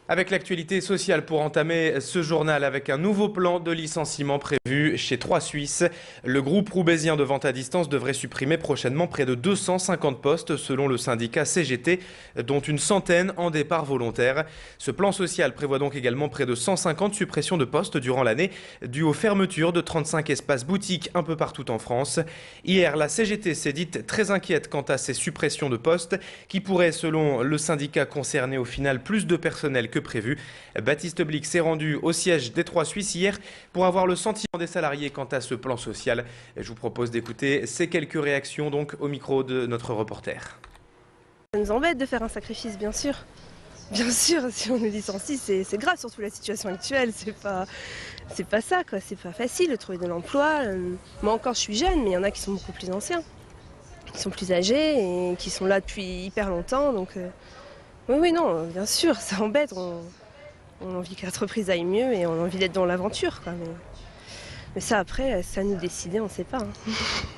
Avec l'actualité sociale pour entamer ce journal avec un nouveau plan de licenciement prévu chez 3 Suisses. Le groupe roubaisien de vente à distance devrait supprimer prochainement près de 250 postes selon le syndicat CGT, dont une centaine en départ volontaire. Ce plan social prévoit donc également près de 150 suppressions de postes durant l'année, dues aux fermetures de 35 espaces boutiques un peu partout en France. Hier, la CGT s'est dite très inquiète quant à ces suppressions de postes qui pourraient, selon le syndicat concerné, au final plus de personnel que prévu. Baptiste Blick s'est rendu au siège des 3 Suisses hier pour avoir le sentiment des salariés quant à ce plan social. Je vous propose d'écouter ces quelques réactions donc au micro de notre reporter. Ça nous embête de faire un sacrifice, bien sûr. Bien sûr, si on nous licencie, c'est grave, surtout la situation actuelle. C'est pas ça, quoi. C'est pas facile de trouver de l'emploi. Moi encore, je suis jeune, mais il y en a qui sont beaucoup plus anciens, qui sont plus âgés et qui sont là depuis hyper longtemps. Donc, oui, non, bien sûr, ça embête. On a envie que l'entreprise aille mieux et on a envie d'être dans l'aventure, quoi. Mais ça, après, c'est à nous de décider, on ne sait pas.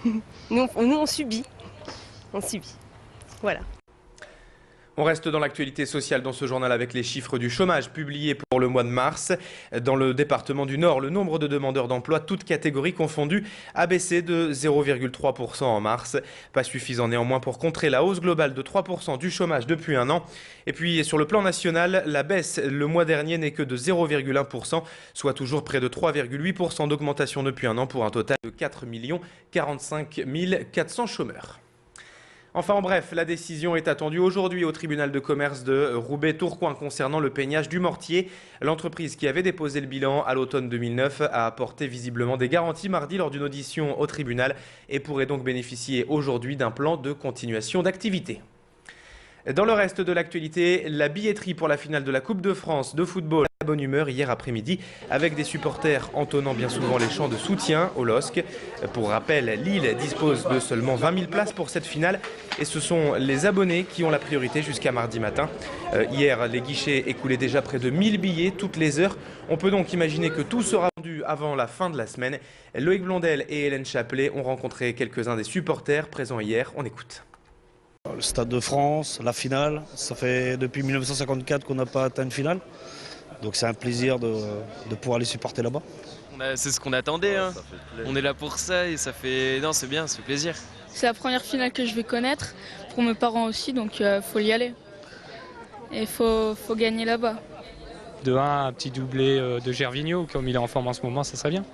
Hein. Nous, on subit. On subit. Voilà. On reste dans l'actualité sociale dans ce journal avec les chiffres du chômage publiés pour le mois de mars. Dans le département du Nord, le nombre de demandeurs d'emploi, toutes catégories confondues, a baissé de 0,3% en mars. Pas suffisant néanmoins pour contrer la hausse globale de 3% du chômage depuis un an. Et puis sur le plan national, la baisse le mois dernier n'est que de 0,1%, soit toujours près de 3,8% d'augmentation depuis un an pour un total de 4 45 400 chômeurs. Enfin, en bref, la décision est attendue aujourd'hui au tribunal de commerce de Roubaix-Tourcoing concernant le peignage du mortier. L'entreprise qui avait déposé le bilan à l'automne 2009 a apporté visiblement des garanties mardi lors d'une audition au tribunal et pourrait donc bénéficier aujourd'hui d'un plan de continuation d'activité. Dans le reste de l'actualité, la billetterie pour la finale de la Coupe de France de football à bonne humeur hier après-midi avec des supporters entonnant bien souvent les chants de soutien au LOSC. Pour rappel, Lille dispose de seulement 20 000 places pour cette finale et ce sont les abonnés qui ont la priorité jusqu'à mardi matin. Hier, les guichets écoulaient déjà près de 1000 billets toutes les heures. On peut donc imaginer que tout sera vendu avant la fin de la semaine. Loïc Blondel et Hélène Chaplet ont rencontré quelques-uns des supporters présents hier. On écoute. Le Stade de France, la finale, ça fait depuis 1954 qu'on n'a pas atteint une finale. Donc c'est un plaisir de pouvoir les supporter là-bas. C'est ce qu'on attendait, hein. On est là pour ça et ça fait... Non, c'est bien, ça fait plaisir. C'est la première finale que je vais connaître, pour mes parents aussi, donc faut y aller. Et il faut gagner là-bas. De un petit doublé de Gervinho, comme il est en forme en ce moment, ça serait bien.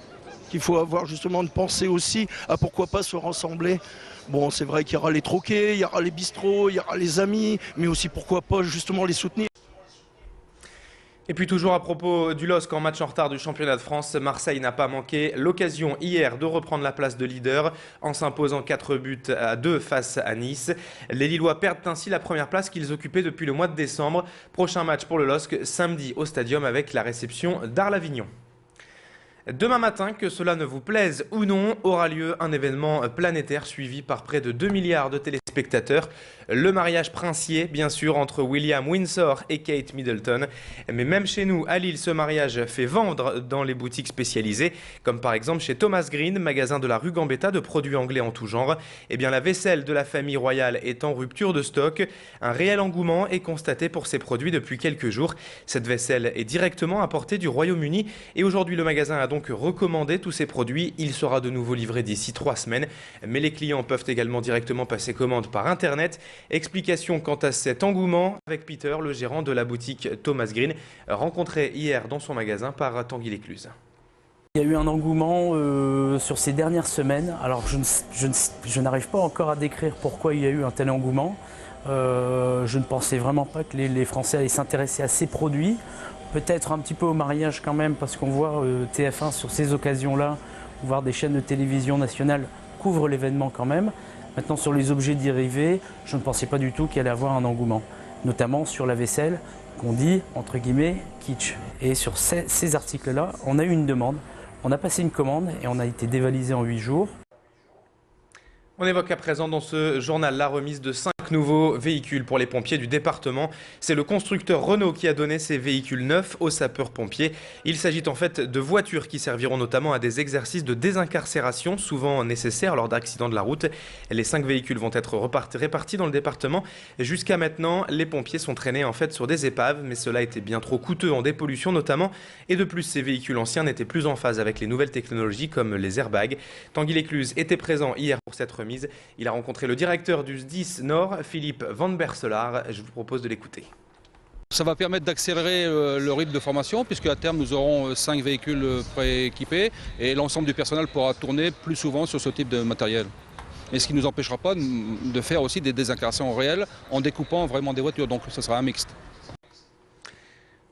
Il faut avoir justement une pensée aussi à pourquoi pas se rassembler. Bon, c'est vrai qu'il y aura les troquets, il y aura les bistrots, il y aura les amis, mais aussi pourquoi pas justement les soutenir. Et puis toujours à propos du LOSC en match en retard du championnat de France, Marseille n'a pas manqué l'occasion hier de reprendre la place de leader en s'imposant 4-2 face à Nice. Les Lillois perdent ainsi la première place qu'ils occupaient depuis le mois de décembre. Prochain match pour le LOSC samedi au Stadium avec la réception d'Arles-Avignon. Demain matin, que cela ne vous plaise ou non, aura lieu un événement planétaire suivi par près de 2 milliards de téléspectateurs. Le mariage princier, bien sûr, entre William Windsor et Kate Middleton. Mais même chez nous, à Lille, ce mariage fait vendre dans les boutiques spécialisées, comme par exemple chez Thomas Green, magasin de la rue Gambetta de produits anglais en tout genre. Eh bien, la vaisselle de la famille royale est en rupture de stock. Un réel engouement est constaté pour ces produits depuis quelques jours. Cette vaisselle est directement importée du Royaume-Uni et aujourd'hui, le magasin a donc recommandé tous ces produits. Il sera de nouveau livré d'ici 3 semaines. Mais les clients peuvent également directement passer commande par Internet. Explication quant à cet engouement avec Peter, le gérant de la boutique Thomas Green, rencontré hier dans son magasin par Tanguy Lécluse. Il y a eu un engouement sur ces dernières semaines. Alors je n'arrive pas encore à décrire pourquoi il y a eu un tel engouement. Je ne pensais vraiment pas que les Français allaient s'intéresser à ces produits. Peut-être un petit peu au mariage quand même, parce qu'on voit TF1 sur ces occasions-là, voire des chaînes de télévision nationales couvrent l'événement quand même. Maintenant, sur les objets dérivés, je ne pensais pas du tout qu'il allait y avoir un engouement, notamment sur la vaisselle, qu'on dit, entre guillemets, kitsch. Et sur ces articles-là, on a eu une demande, on a passé une commande et on a été dévalisé en 8 jours. On évoque à présent dans ce journal la remise de 5 5 nouveaux véhicules pour les pompiers du département. C'est le constructeur Renault qui a donné ces véhicules neufs aux sapeurs-pompiers. Il s'agit en fait de voitures qui serviront notamment à des exercices de désincarcération, souvent nécessaires lors d'accidents de la route. Les 5 véhicules vont être répartis dans le département. Jusqu'à maintenant, les pompiers sont traînés en fait sur des épaves, mais cela était bien trop coûteux en dépollution notamment. Et de plus, ces véhicules anciens n'étaient plus en phase avec les nouvelles technologies comme les airbags. Tanguy Lécluse était présent hier pour cette remise. Il a rencontré le directeur du SDIS Nord, Philippe Van Berselaar. Je vous propose de l'écouter. Ça va permettre d'accélérer le rythme de formation puisque à terme nous aurons 5 véhicules prééquipés et l'ensemble du personnel pourra tourner plus souvent sur ce type de matériel. Et ce qui ne nous empêchera pas de faire aussi des désincarcérations réelles en découpant vraiment des voitures, donc ce sera un mixte.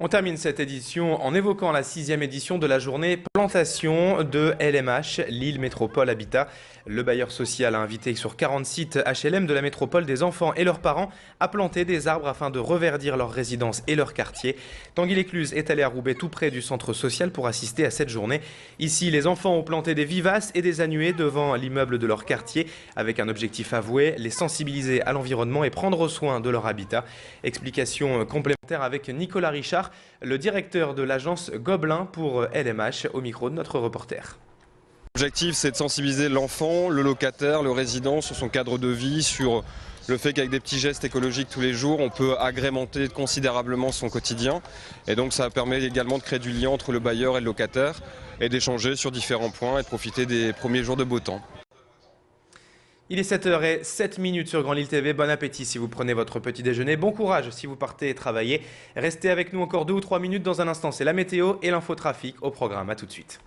On termine cette édition en évoquant la 6e édition de la journée plantation de LMH, Lille Métropole Habitat. Le bailleur social a invité sur 40 sites HLM de la métropole des enfants et leurs parents à planter des arbres afin de reverdir leurs résidences et leurs quartiers. Tanguy Lécluse est allé à Roubaix tout près du centre social pour assister à cette journée. Ici, les enfants ont planté des vivaces et des annuets devant l'immeuble de leur quartier avec un objectif avoué, les sensibiliser à l'environnement et prendre soin de leur habitat. Explication complémentaire avec Nicolas Richard, le directeur de l'agence Gobelin pour LMH, au micro de notre reporter. L'objectif, c'est de sensibiliser l'enfant, le locataire, le résident sur son cadre de vie, sur le fait qu'avec des petits gestes écologiques tous les jours, on peut agrémenter considérablement son quotidien. Et donc ça permet également de créer du lien entre le bailleur et le locataire et d'échanger sur différents points et de profiter des premiers jours de beau temps. Il est 7h07 sur Grand Lille TV. Bon appétit si vous prenez votre petit déjeuner. Bon courage si vous partez travailler. Restez avec nous encore 2 ou 3 minutes. Dans un instant, c'est la météo et l'infotrafic au programme. A tout de suite.